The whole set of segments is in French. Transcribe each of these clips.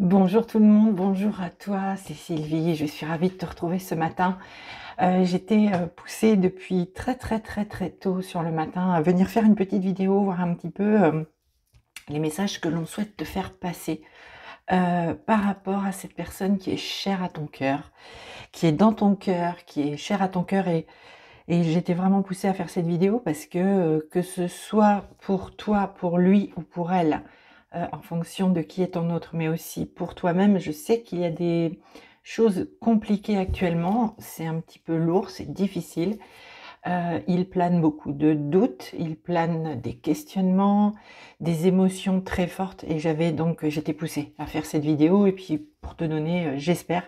Bonjour tout le monde, bonjour à toi, c'est Sylvie, je suis ravie de te retrouver ce matin. J'étais poussée depuis très tôt sur le matin à venir faire une petite vidéo, voir un petit peu les messages que l'on souhaite te faire passer par rapport à cette personne qui est chère à ton cœur, qui est dans ton cœur, qui est chère à ton cœur et j'étais vraiment poussée à faire cette vidéo parce que ce soit pour toi, pour lui ou pour elle, en fonction de qui est ton autre, mais aussi pour toi-même, je sais qu'il y a des choses compliquées actuellement, c'est un petit peu lourd, c'est difficile. Il plane beaucoup de doutes, il plane des questionnements, des émotions très fortes et j'étais poussée à faire cette vidéo et puis pour te donner, j'espère,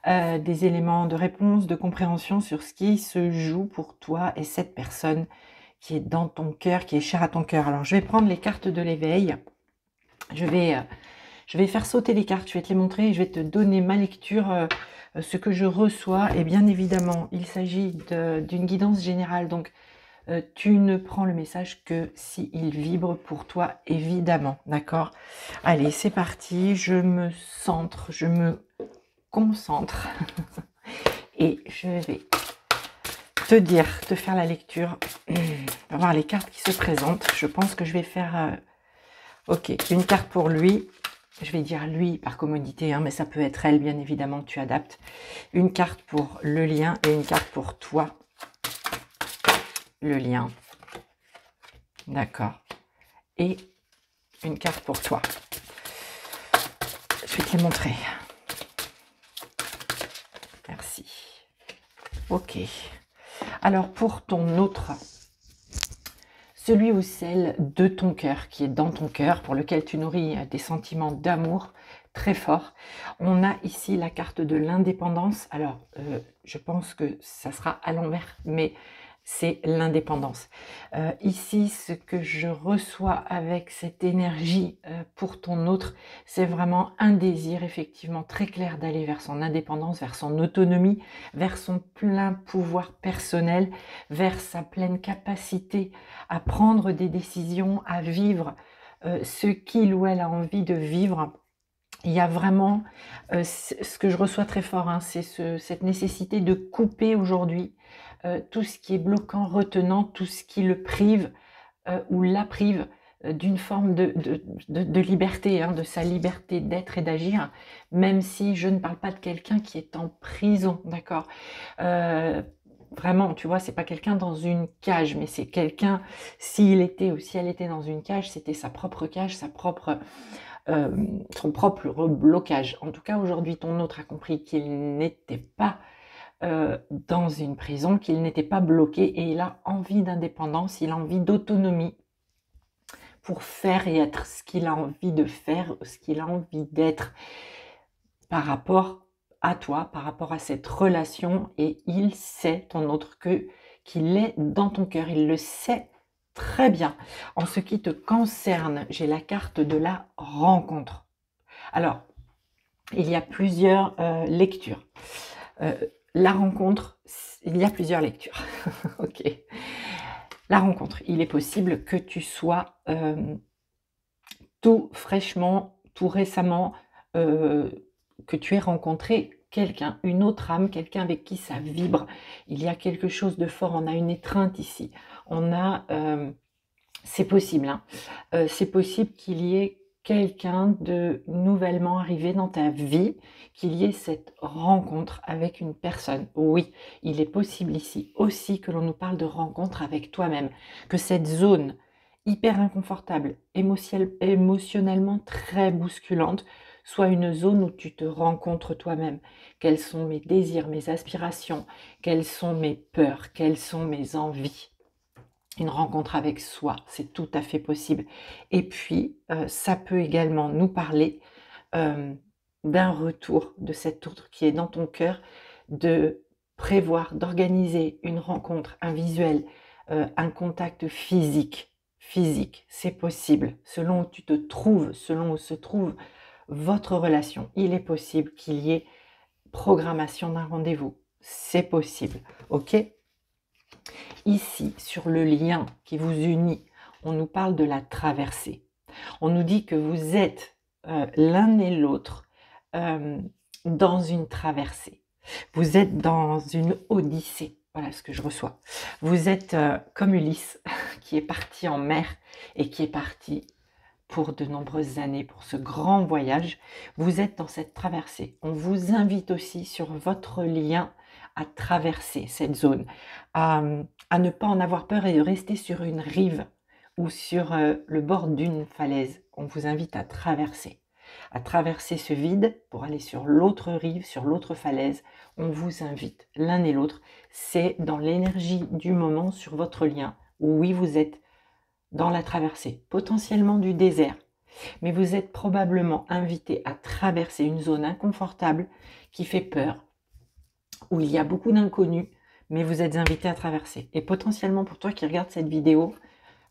des éléments de réponse, de compréhension sur ce qui se joue pour toi et cette personne qui est dans ton cœur, qui est chère à ton cœur. Alors, je vais prendre les cartes de l'éveil. Je vais, euh, je vais faire sauter les cartes, je vais te les montrer et je vais te donner ma lecture, ce que je reçois. Et bien évidemment, il s'agit d'une guidance générale. Donc, tu ne prends le message que s'il vibre pour toi, évidemment. D'accord? Allez, c'est parti. Je me centre, je me concentre. Et je vais te faire la lecture. On va voir les cartes qui se présentent. Je pense que je vais faire... ok, une carte pour lui. Je vais dire lui par commodité, hein, mais ça peut être elle, bien évidemment, tu adaptes. Une carte pour le lien et une carte pour toi. Le lien. D'accord. Et une carte pour toi. Je vais te les montrer. Merci. Ok. Alors, pour ton autre, celui ou celle de ton cœur, qui est dans ton cœur, pour lequel tu nourris des sentiments d'amour très forts. On a ici la carte de l'indépendance. Alors, je pense que ça sera à l'envers, mais c'est l'indépendance. Ici, ce que je reçois avec cette énergie pour ton autre, c'est vraiment un désir effectivement très clair d'aller vers son indépendance, vers son autonomie, vers son plein pouvoir personnel, vers sa pleine capacité à prendre des décisions, à vivre ce qu'il ou elle a envie de vivre. Il y a vraiment, ce que je reçois très fort, hein, c'est cette nécessité de couper aujourd'hui tout ce qui est bloquant, retenant, tout ce qui le prive ou la prive d'une forme de liberté, hein, de sa liberté d'être et d'agir, même si je ne parle pas de quelqu'un qui est en prison, d'accord. Vraiment, tu vois, c'est pas quelqu'un dans une cage, mais c'est quelqu'un, s'il était ou si elle était dans une cage, c'était sa propre cage, son propre blocage. En tout cas, aujourd'hui, ton autre a compris qu'il n'était pas dans une prison, qu'il n'était pas bloqué et il a envie d'indépendance, il a envie d'autonomie pour faire et être ce qu'il a envie de faire, ce qu'il a envie d'être par rapport à toi, par rapport à cette relation et il sait, ton autre, qu'il est dans ton cœur, il le sait très bien. En ce qui te concerne, j'ai la carte de la rencontre. Alors, il y a plusieurs lectures. La rencontre, il y a plusieurs lectures. Ok. La rencontre, il est possible que tu sois tout fraîchement, tout récemment, que tu aies rencontré quelqu'un, une autre âme, quelqu'un avec qui ça vibre. Il y a quelque chose de fort, on a une étreinte ici. On a, c'est possible, hein. C'est possible qu'il y ait quelqu'un de nouvellement arrivé dans ta vie, qu'il y ait cette rencontre avec une personne. Oui, il est possible ici aussi que l'on nous parle de rencontre avec toi-même, que cette zone hyper inconfortable, émotionnellement très bousculante, soit une zone où tu te rencontres toi-même. Quels sont mes désirs, mes aspirations, quelles sont mes peurs, quelles sont mes envies. Une rencontre avec soi, c'est tout à fait possible. Et puis, ça peut également nous parler d'un retour de cet autre qui est dans ton cœur, de prévoir, d'organiser une rencontre, un visuel, un contact physique. Physique, c'est possible. Selon où tu te trouves, selon où se trouve votre relation, il est possible qu'il y ait programmation d'un rendez-vous. C'est possible, ok? Ici, sur le lien qui vous unit, on nous parle de la traversée. On nous dit que vous êtes l'un et l'autre dans une traversée. Vous êtes dans une odyssée, voilà ce que je reçois. Vous êtes comme Ulysse qui est parti en mer et qui est parti pour de nombreuses années, pour ce grand voyage. Vous êtes dans cette traversée. On vous invite aussi sur votre lien à traverser cette zone, à ne pas en avoir peur et de rester sur une rive ou sur le bord d'une falaise. On vous invite à traverser ce vide pour aller sur l'autre rive, sur l'autre falaise. On vous invite, l'un et l'autre. C'est dans l'énergie du moment sur votre lien. Oui, vous êtes dans la traversée, potentiellement du désert, mais vous êtes probablement invité à traverser une zone inconfortable qui fait peur, où il y a beaucoup d'inconnus, mais vous êtes invité à traverser. Et potentiellement pour toi qui regarde cette vidéo,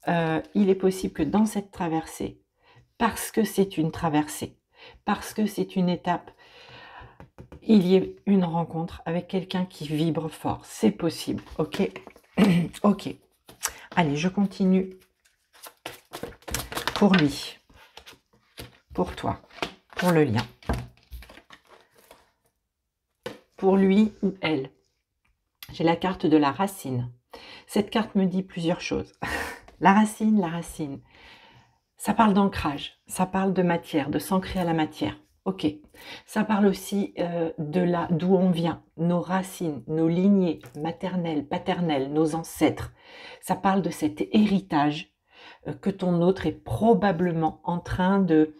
il est possible que dans cette traversée, parce que c'est une traversée, parce que c'est une étape, il y ait une rencontre avec quelqu'un qui vibre fort. C'est possible, ok? Ok. Allez, je continue pour lui, pour toi, pour le lien. Pour lui ou elle. J'ai la carte de la racine. Cette carte me dit plusieurs choses. La racine, ça parle d'ancrage, ça parle de matière, de s'ancrer à la matière. Ok. Ça parle aussi de là d'où on vient, nos racines, nos lignées maternelles, paternelles, nos ancêtres. Ça parle de cet héritage que ton autre est probablement en train de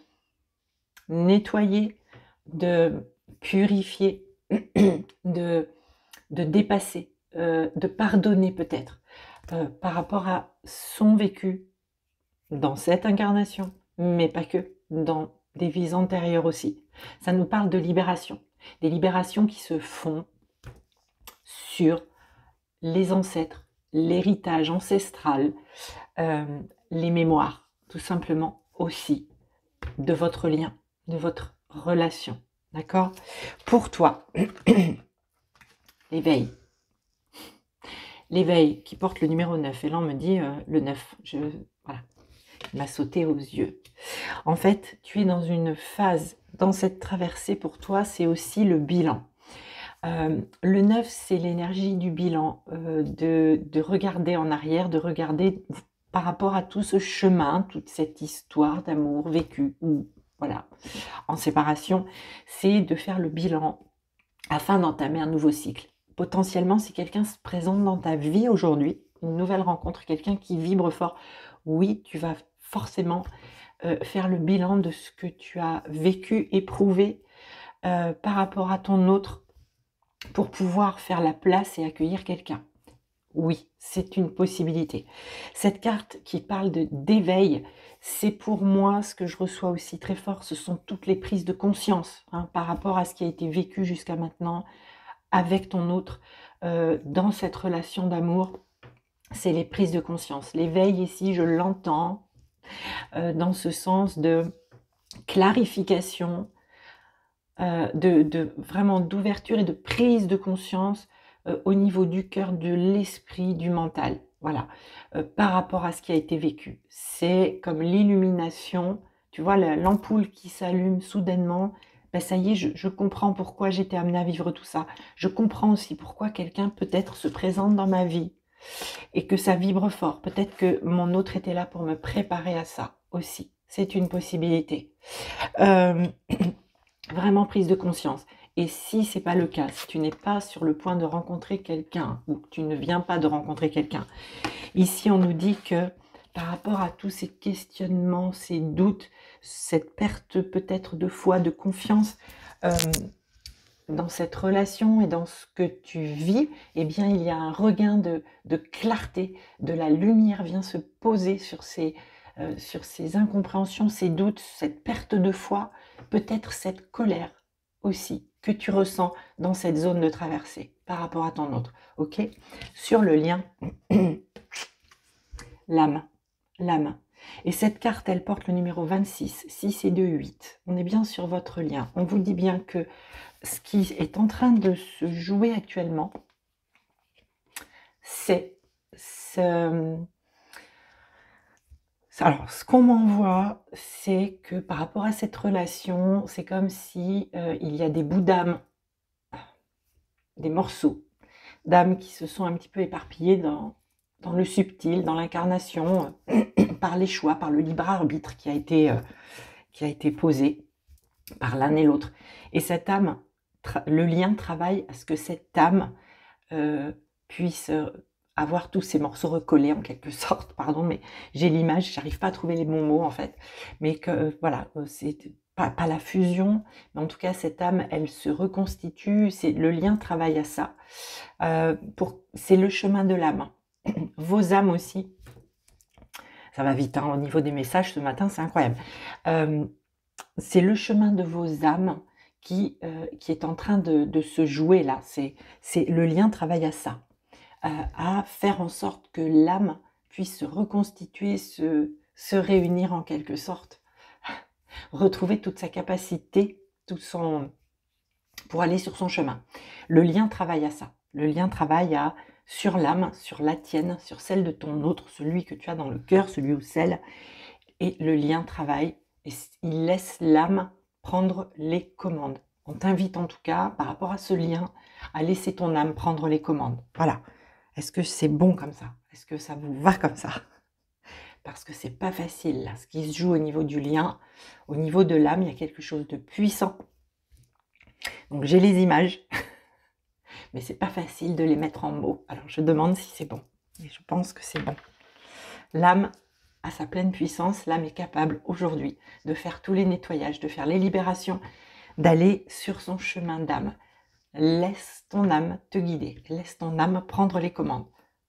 nettoyer, de purifier, de dépasser, de pardonner peut-être par rapport à son vécu dans cette incarnation, mais pas que, dans des vies antérieures aussi. Ça nous parle de libération, des libérations qui se font sur les ancêtres, l'héritage ancestral, les mémoires, tout simplement aussi, de votre lien, de votre relation. D'accord? Pour toi, l'éveil. L'éveil qui porte le numéro 9. Et là, on me dit le 9. Voilà, il m'a sauté aux yeux. En fait, tu es dans une phase, dans cette traversée pour toi, c'est aussi le bilan. Le 9, c'est l'énergie du bilan, de regarder en arrière, de regarder par rapport à tout ce chemin, toute cette histoire d'amour vécue, ou voilà, en séparation, c'est de faire le bilan afin d'entamer un nouveau cycle. Potentiellement, si quelqu'un se présente dans ta vie aujourd'hui, une nouvelle rencontre, quelqu'un qui vibre fort, oui, tu vas forcément faire le bilan de ce que tu as vécu, éprouvé par rapport à ton autre pour pouvoir faire la place et accueillir quelqu'un. Oui, c'est une possibilité. Cette carte qui parle d'éveil, c'est pour moi ce que je reçois aussi très fort, ce sont toutes les prises de conscience par rapport à ce qui a été vécu jusqu'à maintenant avec ton autre dans cette relation d'amour. C'est les prises de conscience. L'éveil ici, je l'entends dans ce sens de clarification, vraiment d'ouverture et de prise de conscience au niveau du cœur, de l'esprit, du mental. Voilà, par rapport à ce qui a été vécu. C'est comme l'illumination, tu vois, l'ampoule qui s'allume soudainement. Ben ça y est, je comprends pourquoi j'étais amenée à vivre tout ça. Je comprends aussi pourquoi quelqu'un peut-être se présente dans ma vie et que ça vibre fort. Peut-être que mon autre était là pour me préparer à ça aussi. C'est une possibilité. Vraiment prise de conscience. Et si c'est pas le cas, si tu n'es pas sur le point de rencontrer quelqu'un ou que tu ne viens pas de rencontrer quelqu'un, ici on nous dit que par rapport à tous ces questionnements, ces doutes, cette perte peut-être de foi, de confiance dans cette relation et dans ce que tu vis, eh bien il y a un regain de clarté, de la lumière vient se poser sur ces incompréhensions, ces doutes, cette perte de foi, peut-être cette colère aussi que tu ressens dans cette zone de traversée par rapport à ton autre. Ok? Sur le lien, l'âme. Et cette carte, elle porte le numéro 26, 6 et 2, 8. On est bien sur votre lien. On vous dit bien que ce qui est en train de se jouer actuellement, c'est Alors, ce qu'on m'envoie, c'est que par rapport à cette relation, c'est comme si, il y a des bouts d'âme, des morceaux d'âme qui se sont un petit peu éparpillés dans le subtil, dans l'incarnation, par les choix, par le libre arbitre qui a été posé par l'un et l'autre. Et cette âme, le lien travaille à ce que cette âme puisse avoir tous ces morceaux recollés en quelque sorte, pardon, mais j'ai l'image, j'arrive pas à trouver les bons mots en fait, mais que voilà, c'est pas la fusion, mais en tout cas cette âme, elle se reconstitue, le lien travaille à ça, c'est le chemin de l'âme. Vos âmes aussi, ça va vite, hein, au niveau des messages ce matin, c'est incroyable. C'est le chemin de vos âmes qui est en train de se jouer là, le lien travaille à ça. À faire en sorte que l'âme puisse se reconstituer, se réunir en quelque sorte, retrouver toute sa capacité, pour aller sur son chemin. Le lien travaille à ça. Le lien travaille sur l'âme, sur la tienne, sur celle de ton autre, celui que tu as dans le cœur, celui ou celle. Et le lien travaille et il laisse l'âme prendre les commandes. On t'invite en tout cas, par rapport à ce lien, à laisser ton âme prendre les commandes. Voilà. Est-ce que c'est bon comme ça? Est-ce que ça vous va comme ça? Parce que c'est pas facile, là. Ce qui se joue au niveau du lien, au niveau de l'âme, il y a quelque chose de puissant. Donc j'ai les images, mais c'est pas facile de les mettre en mots. Alors je demande si c'est bon. Et je pense que c'est bon. L'âme a sa pleine puissance, l'âme est capable aujourd'hui de faire tous les nettoyages, de faire les libérations, d'aller sur son chemin d'âme. Laisse ton âme te guider, laisse ton âme prendre les commandes.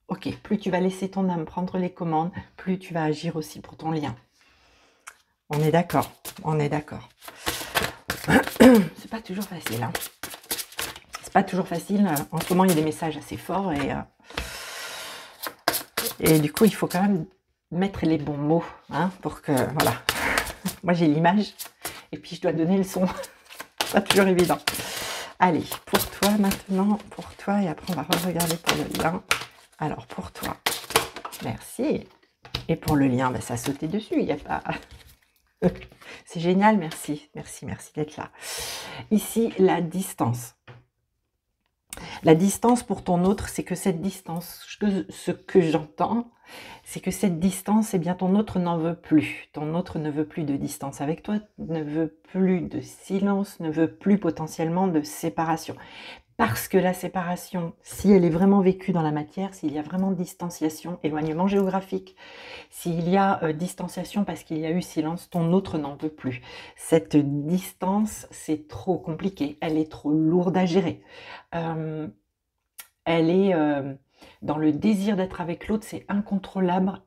Ok, plus tu vas laisser ton âme prendre les commandes, plus tu vas agir aussi pour ton lien. On est d'accord, on est d'accord. C'est pas toujours facile, hein. C'est pas toujours facile. En ce moment, il y a des messages assez forts et du coup, il faut quand même mettre les bons mots, hein, pour que, voilà. Moi, j'ai l'image et puis je dois donner le son. C'est pas toujours évident. Allez, pour toi maintenant, pour toi, et après on va regarder pour le lien. Alors pour toi, merci. Et pour le lien, ben, ça a sauté dessus, il n'y a pas... C'est génial, merci, merci, merci d'être là. Ici, la distance. La distance pour ton autre, c'est que cette distance, ce que j'entends, c'est que cette distance, eh bien ton autre n'en veut plus. Ton autre ne veut plus de distance avec toi, ne veut plus de silence, ne veut plus potentiellement de séparation. Parce que la séparation, si elle est vraiment vécue dans la matière, s'il y a vraiment distanciation, éloignement géographique, s'il y a distanciation parce qu'il y a eu silence, ton autre n'en veut plus. Cette distance, c'est trop compliqué, elle est trop lourde à gérer. Elle est dans le désir d'être avec l'autre, c'est incontrôlable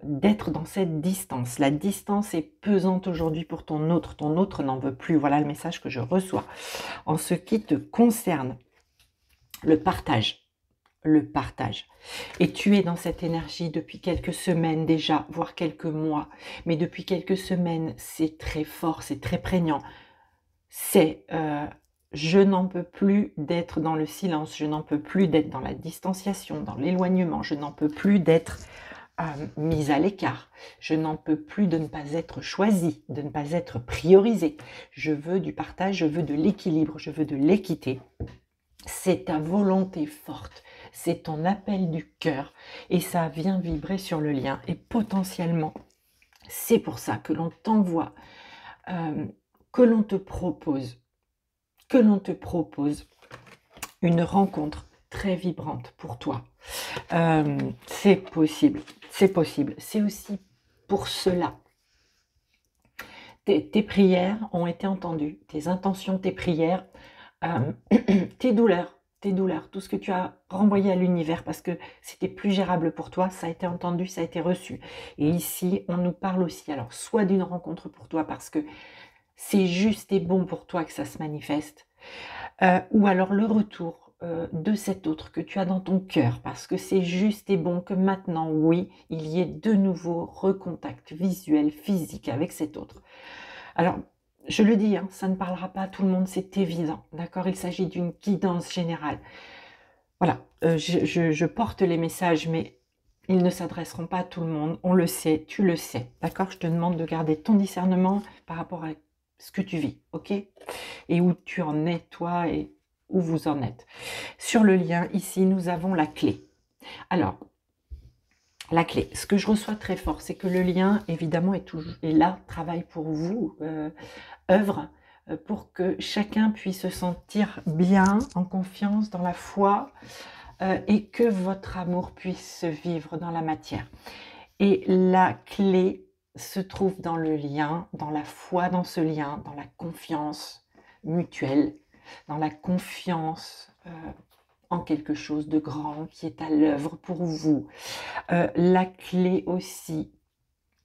d'être dans cette distance. La distance est pesante aujourd'hui pour ton autre n'en veut plus. Voilà le message que je reçois. En ce qui te concerne, le partage. Et tu es dans cette énergie depuis quelques semaines déjà, voire quelques mois, mais depuis quelques semaines, c'est très fort, c'est très prégnant. C'est je n'en peux plus d'être dans le silence, je n'en peux plus d'être dans la distanciation, dans l'éloignement, je n'en peux plus d'être mise à l'écart, je n'en peux plus de ne pas être choisie, de ne pas être priorisée. Je veux du partage, je veux de l'équilibre, je veux de l'équité. C'est ta volonté forte, c'est ton appel du cœur et ça vient vibrer sur le lien. Et potentiellement, c'est pour ça que l'on t'envoie, que l'on te propose une rencontre très vibrante pour toi. C'est possible, c'est possible. C'est aussi pour cela. Tes prières ont été entendues, tes intentions, tes prières, tes douleurs, tout ce que tu as renvoyé à l'univers parce que c'était plus gérable pour toi, ça a été entendu, ça a été reçu. Et ici, on nous parle aussi, alors soit d'une rencontre pour toi parce que c'est juste et bon pour toi que ça se manifeste, ou alors le retour de cet autre que tu as dans ton cœur, parce que c'est juste et bon que maintenant, oui, il y ait de nouveau recontact visuel, physique avec cet autre. Alors, je le dis, hein, ça ne parlera pas à tout le monde, c'est évident, d'accord? Il s'agit d'une guidance générale. Voilà, je porte les messages, mais Ils ne s'adresseront pas à tout le monde, on le sait, tu le sais, d'accord? Je te demande de garder ton discernement par rapport à ce que tu vis, ok? Et où tu en es, toi, et où vous en êtes. Sur le lien, ici, nous avons la clé. Alors, la clé, ce que je reçois très fort, c'est que le lien, évidemment, est là, travaille pour vous, œuvre pour que chacun puisse se sentir bien, en confiance, dans la foi, et que votre amour puisse se vivre dans la matière. Et la clé se trouve dans le lien, dans la foi dans ce lien, dans la confiance mutuelle, dans la confiance en quelque chose de grand qui est à l'œuvre pour vous. La clé aussi,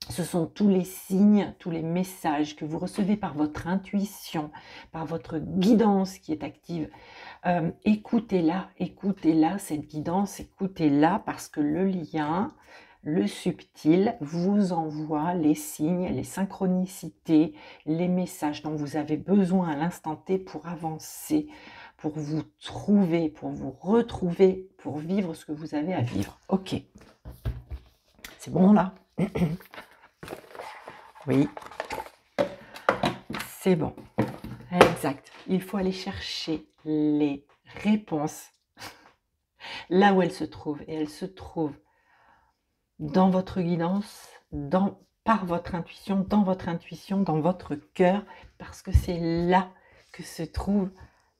ce sont tous les signes, tous les messages que vous recevez par votre intuition, par votre guidance qui est active. Écoutez-la, écoutez-la, cette guidance, écoutez-la, parce que le lien, le subtil, vous envoie les signes, les synchronicités, les messages dont vous avez besoin à l'instant T pour avancer, pour vous trouver, pour vous retrouver, pour vivre ce que vous avez à vivre. Ok, c'est bon là? Oui, c'est bon. Exact. Il faut aller chercher les réponses là où elles se trouvent. Et elles se trouvent dans votre guidance, par votre intuition, dans votre cœur, parce que c'est là que se trouve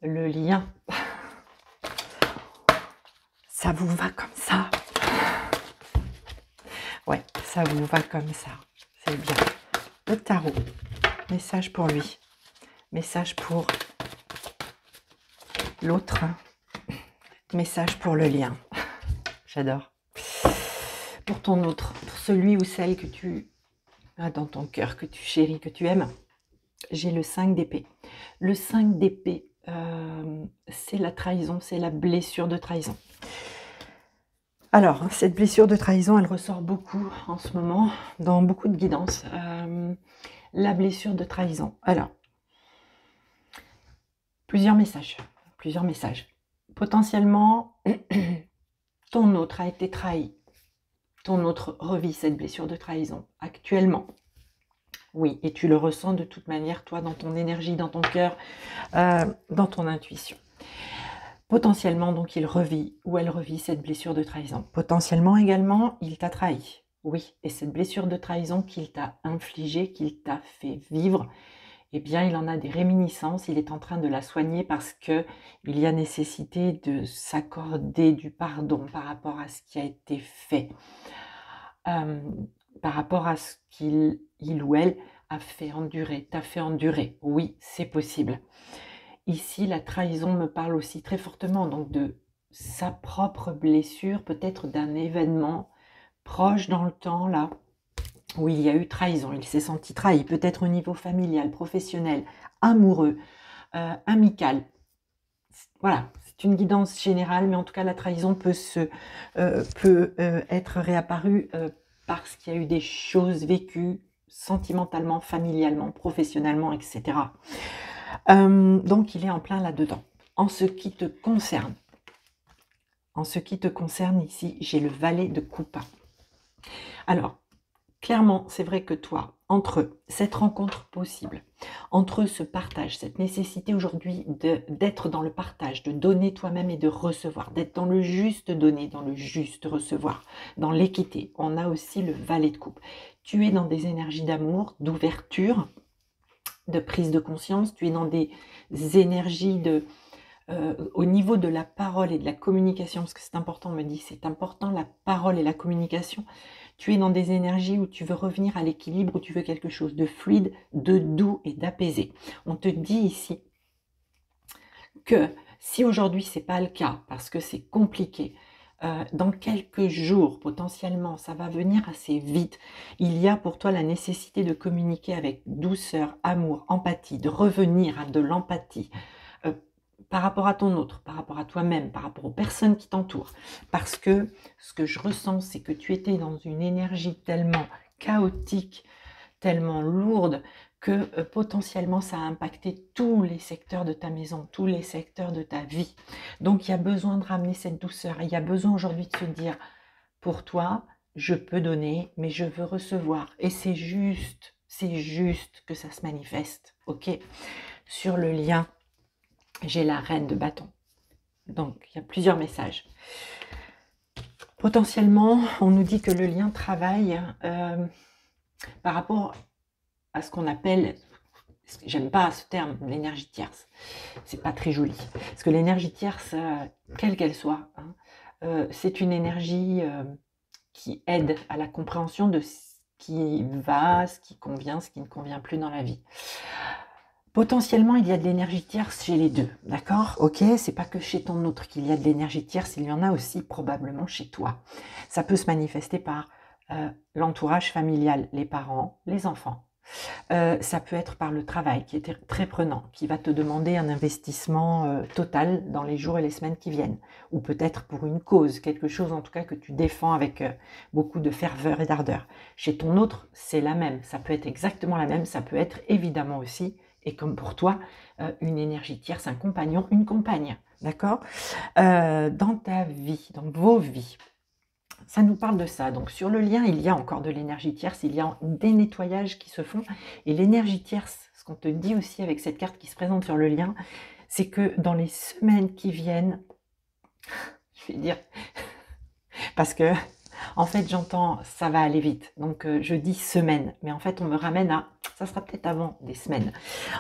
le lien. Ça vous va comme ça? Ouais, ça vous va comme ça. C'est bien. Le tarot. Message pour lui. Message pour l'autre. Message pour le lien. J'adore. Pour ton autre, pour celui ou celle que tu as dans ton cœur, que tu chéris, que tu aimes, j'ai le 5 d'épée. Le 5 d'épée, c'est la trahison, c'est la blessure de trahison. Alors, cette blessure de trahison, elle ressort beaucoup en ce moment, dans beaucoup de guidances. La blessure de trahison. Alors, plusieurs messages. Potentiellement, ton autre a été trahi. Ton autre revit cette blessure de trahison actuellement. Oui, et tu le ressens de toute manière, toi, dans ton énergie, dans ton cœur, dans ton intuition. Potentiellement, donc, il revit ou elle revit cette blessure de trahison. Potentiellement également, il t'a trahi. Oui, et cette blessure de trahison qu'il t'a infligée, qu'il t'a fait vivre, eh bien, il en a des réminiscences, il est en train de la soigner parce que il y a nécessité de s'accorder du pardon par rapport à ce qui a été fait. Par rapport à ce qu'il ou elle a fait endurer, t'a fait endurer. Oui, c'est possible. Ici, la trahison me parle aussi très fortement donc de sa propre blessure, peut-être d'un événement proche dans le temps, là, où il y a eu trahison. Il s'est senti trahi, peut-être au niveau familial, professionnel, amoureux, amical. Voilà, c'est une guidance générale, mais en tout cas, la trahison peut être réapparue parce qu'il y a eu des choses vécues sentimentalement, familialement, professionnellement, etc. Donc, il est en plein là-dedans. En ce qui te concerne, ici, j'ai le valet de coupe. Alors, clairement, c'est vrai que toi, entre cette rencontre possible, entre ce partage, cette nécessité aujourd'hui d'être dans le partage, de donner toi-même et de recevoir, d'être dans le juste donner, dans le juste recevoir, dans l'équité, on a aussi le valet de coupe. Tu es dans des énergies d'amour, d'ouverture, de prise de conscience, tu es dans des énergies au niveau de la parole et de la communication, parce que c'est important, on me dit, c'est important la parole et la communication. Tu es dans des énergies où tu veux revenir à l'équilibre, où tu veux quelque chose de fluide, de doux et d'apaisé. On te dit ici que si aujourd'hui c'est pas le cas, parce que c'est compliqué, dans quelques jours, potentiellement, ça va venir assez vite. Il y a pour toi la nécessité de communiquer avec douceur, amour, empathie, de revenir à de l'empathie par rapport à ton autre, par rapport à toi-même, par rapport aux personnes qui t'entourent. Parce que ce que je ressens, c'est que tu étais dans une énergie tellement chaotique, tellement lourde, que potentiellement ça a impacté tous les secteurs de ta maison, tous les secteurs de ta vie. Donc il y a besoin de ramener cette douceur. Il y a besoin aujourd'hui de se dire, pour toi, je peux donner, mais je veux recevoir. Et c'est juste que ça se manifeste, ok? Sur le lien, j'ai la reine de bâton. Donc, il y a plusieurs messages. Potentiellement, on nous dit que le lien travaille par rapport à ce qu'on appelle, j'aime pas ce terme, l'énergie tierce. C'est pas très joli. Parce que l'énergie tierce, quelle qu'elle soit, hein, c'est une énergie qui aide à la compréhension de ce qui va, ce qui convient, ce qui ne convient plus dans la vie. Potentiellement, il y a de l'énergie tierce chez les deux, d'accord? Ok, c'est pas que chez ton autre qu'il y a de l'énergie tierce, il y en a aussi probablement chez toi. Ça peut se manifester par l'entourage familial, les parents, les enfants. Ça peut être par le travail qui est très prenant, qui va te demander un investissement total dans les jours et les semaines qui viennent. Ou peut-être pour une cause, quelque chose en tout cas que tu défends avec beaucoup de ferveur et d'ardeur. Chez ton autre, c'est la même. Ça peut être exactement la même. Ça peut être évidemment aussi, et comme pour toi, une énergie tierce, un compagnon, une compagne. D'accord? Dans ta vie, dans vos vies. Ça nous parle de ça. Donc sur le lien, il y a encore de l'énergie tierce, il y a des nettoyages qui se font. Et l'énergie tierce, ce qu'on te dit aussi avec cette carte qui se présente sur le lien, c'est que dans les semaines qui viennent, je vais dire, parce que en fait j'entends ça va aller vite, donc je dis semaine, mais en fait on me ramène à, ça sera peut-être avant des semaines.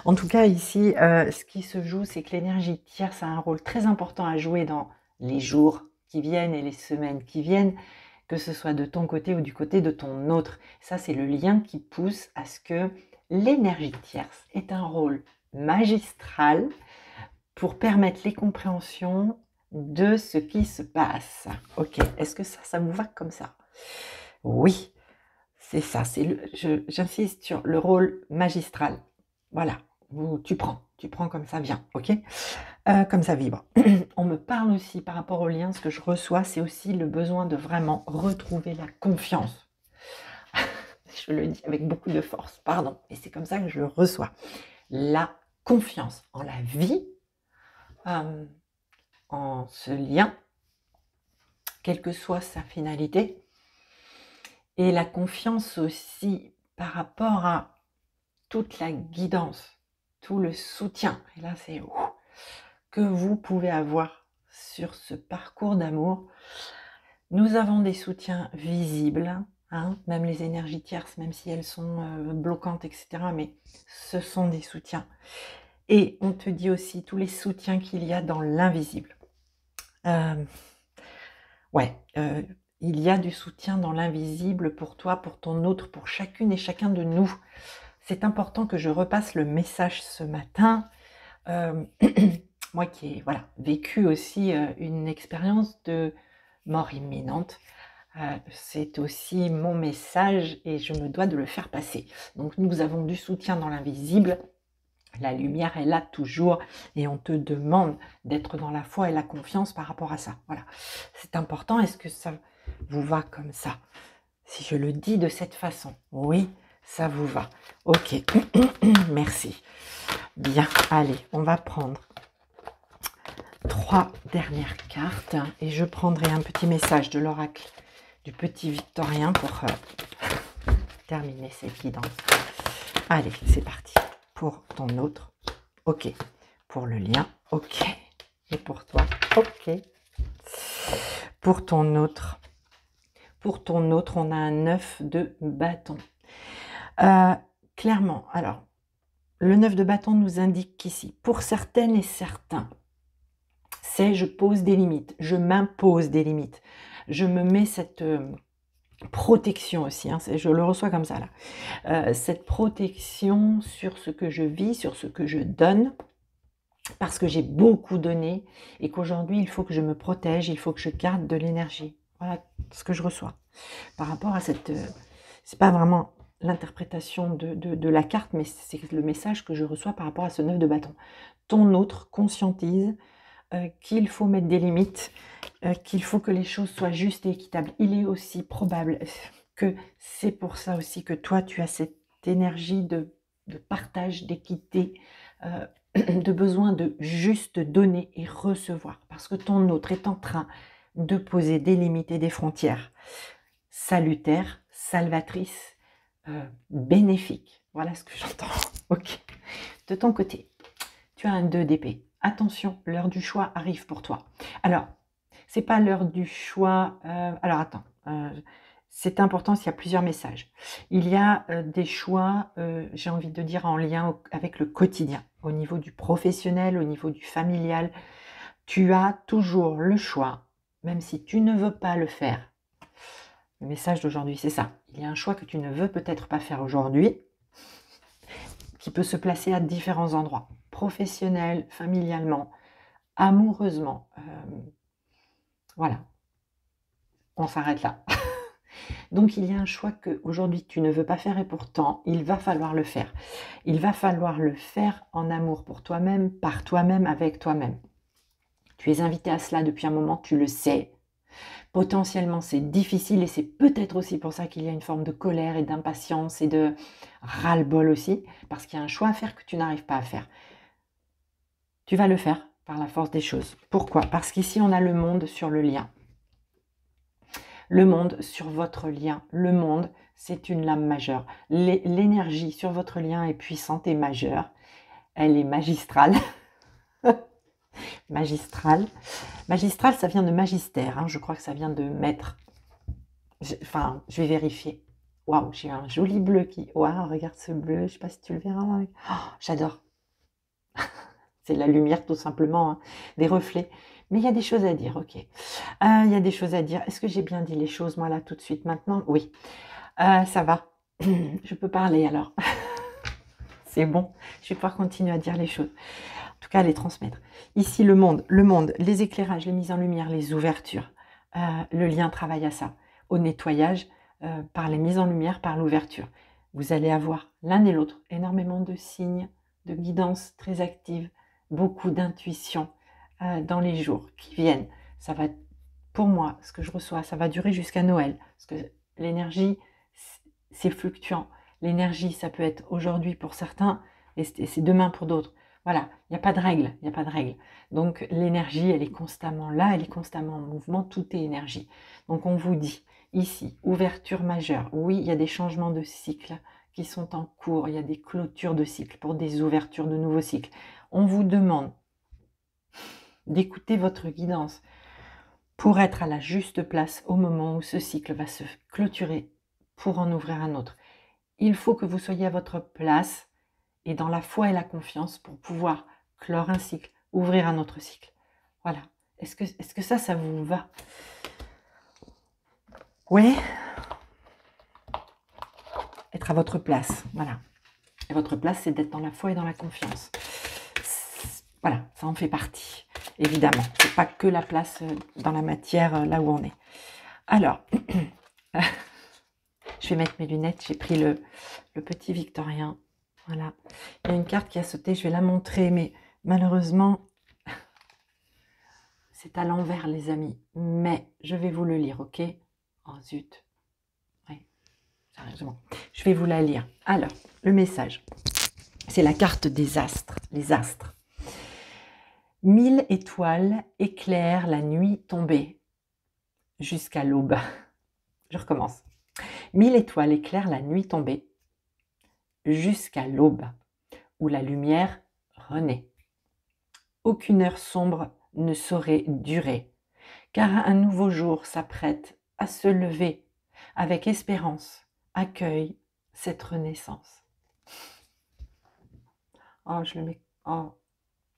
En tout cas ici, ce qui se joue, c'est que l'énergie tierce a un rôle très important à jouer dans les jours qui viennent et les semaines qui viennent, que ce soit de ton côté ou du côté de ton autre. Ça, c'est le lien qui pousse à ce que l'énergie tierce ait un rôle magistral pour permettre les compréhensions de ce qui se passe. Ok, est-ce que ça vous va comme ça? Oui, c'est ça, j'insiste sur le rôle magistral. Voilà, tu prends comme ça vient, ok? Comme ça vibre. On me parle aussi par rapport au lien, ce que je reçois, c'est aussi le besoin de vraiment retrouver la confiance. Je le dis avec beaucoup de force, pardon, mais c'est comme ça que je le reçois. La confiance en la vie, en ce lien, quelle que soit sa finalité, et la confiance aussi par rapport à toute la guidance, tout le soutien, et là c'est que vous pouvez avoir sur ce parcours d'amour. Nous avons des soutiens visibles, hein, même les énergies tierces, même si elles sont bloquantes, etc. Mais ce sont des soutiens. Et on te dit aussi tous les soutiens qu'il y a dans l'invisible. Il y a du soutien dans l'invisible pour toi, pour ton autre, pour chacune et chacun de nous. C'est important que je repasse le message ce matin. Moi qui ai vécu aussi une expérience de mort imminente, c'est aussi mon message et je me dois de le faire passer. Donc nous avons du soutien dans l'invisible, la lumière est là toujours et on te demande d'être dans la foi et la confiance par rapport à ça. Voilà, c'est important. Est-ce que ça vous va comme ça? Si je le dis de cette façon, oui, ça vous va. Ok, merci. Bien, allez, on va prendre 3 dernières cartes et je prendrai un petit message de l'oracle du petit Victorien pour terminer cette guidance. Allez, c'est parti. Pour ton autre, ok. Pour le lien, ok. Et pour toi, ok. Pour ton autre, on a un 9 de bâton. Clairement, alors, le 9 de bâton nous indique qu'ici, pour certaines et certains, c'est je pose des limites, je m'impose des limites, je me mets cette protection aussi, hein, je le reçois comme ça là, cette protection sur ce que je vis, sur ce que je donne, parce que j'ai beaucoup donné et qu'aujourd'hui il faut que je me protège, il faut que je garde de l'énergie. Voilà ce que je reçois par rapport à cette, c'est pas vraiment l'interprétation de la carte, mais c'est le message que je reçois par rapport à ce 9 de bâton. Ton autre conscientise qu'il faut mettre des limites, qu'il faut que les choses soient justes et équitables. Il est aussi probable que c'est pour ça aussi que toi, tu as cette énergie de partage, d'équité, de besoin de juste donner et recevoir. Parce que ton autre est en train de poser des limites et des frontières salutaires, salvatrices, bénéfiques. Voilà ce que j'entends. Ok. De ton côté, tu as un 2 d'épée. Attention, l'heure du choix arrive pour toi. Alors, c'est pas l'heure du choix. Alors attends, c'est important s'il y a plusieurs messages. Il y a des choix, j'ai envie de dire, en lien avec le quotidien, au niveau du professionnel, au niveau du familial. Tu as toujours le choix, même si tu ne veux pas le faire. Le message d'aujourd'hui, c'est ça. Il y a un choix que tu ne veux peut-être pas faire aujourd'hui, qui peut se placer à différents endroits, professionnel, familialement, amoureusement. Voilà, on s'arrête là. Donc il y a un choix que aujourd'hui tu ne veux pas faire et pourtant il va falloir le faire. Il va falloir le faire en amour pour toi-même, par toi-même, avec toi-même. Tu es invité à cela depuis un moment, tu le sais. Potentiellement c'est difficile et c'est peut-être aussi pour ça qu'il y a une forme de colère et d'impatience et de ras-le-bol aussi, parce qu'il y a un choix à faire que tu n'arrives pas à faire. Tu vas le faire par la force des choses. Pourquoi? Parce qu'ici on a le monde sur le lien. Le monde sur votre lien. Le monde, c'est une lame majeure. L'énergie sur votre lien est puissante et majeure. Elle est magistrale. Magistrale. Magistrale, ça vient de magistère. Hein. Je crois que ça vient de maître. Enfin, je vais vérifier. Waouh, j'ai un joli bleu qui... Waouh, regarde ce bleu. Je ne sais pas si tu le verras. Oh, j'adore. C'est la lumière tout simplement, hein. Des reflets. Mais il y a des choses à dire, ok. Il y a des choses à dire. Est-ce que j'ai bien dit les choses, moi, là, tout de suite, maintenant? Oui. Ça va. Je peux parler, alors. C'est bon. Je vais pouvoir continuer à dire les choses. En tout cas, à les transmettre. Ici, le monde, les éclairages, les mises en lumière, les ouvertures. Le lien travaille à ça. Au nettoyage, par les mises en lumière, par l'ouverture. Vous allez avoir, l'un et l'autre, énormément de signes, de guidance très active, beaucoup d'intuition dans les jours qui viennent. Ça va, pour moi, ce que je reçois, ça va durer jusqu'à Noël. Parce que l'énergie, c'est fluctuant. L'énergie, ça peut être aujourd'hui pour certains et c'est demain pour d'autres. Voilà, il n'y a pas de règle, il n'y a pas de règle. Donc l'énergie, elle est constamment là, elle est constamment en mouvement, tout est énergie. Donc on vous dit, ici, ouverture majeure. Oui, il y a des changements de cycle qui sont en cours, il y a des clôtures de cycle pour des ouvertures de nouveaux cycles. On vous demande d'écouter votre guidance pour être à la juste place au moment où ce cycle va se clôturer pour en ouvrir un autre. Il faut que vous soyez à votre place et dans la foi et la confiance pour pouvoir clore un cycle, ouvrir un autre cycle. Voilà. Est-ce que ça vous va? Oui. Être à votre place, voilà. Et votre place, c'est d'être dans la foi et dans la confiance. Voilà, ça en fait partie, évidemment. C'est pas que la place dans la matière, là où on est. Alors, je vais mettre mes lunettes. J'ai pris le petit Victorien. Voilà. Il y a une carte qui a sauté, je vais la montrer, mais malheureusement, c'est à l'envers, les amis. Mais je vais vous le lire, ok? Oh, zut. Oui, sérieusement. Je vais vous la lire. Alors, le message, c'est la carte des astres, les astres. 1000 étoiles éclairent la nuit tombée jusqu'à l'aube. Je recommence. 1000 étoiles éclairent la nuit tombée jusqu'à l'aube, où la lumière renaît. Aucune heure sombre ne saurait durer, car un nouveau jour s'apprête à se lever. Avec espérance, accueille cette renaissance. Oh, je le mets... Oh,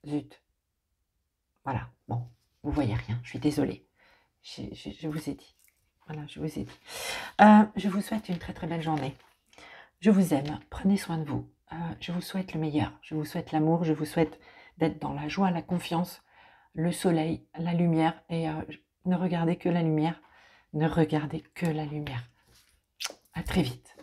zut. Voilà, bon, vous voyez rien, je suis désolée. Je vous ai dit. Voilà, je vous ai dit. Je vous souhaite une très très belle journée. Je vous aime, prenez soin de vous. Je vous souhaite le meilleur. Je vous souhaite l'amour, je vous souhaite d'être dans la joie, la confiance, le soleil, la lumière. Et ne regardez que la lumière. Ne regardez que la lumière. À très vite.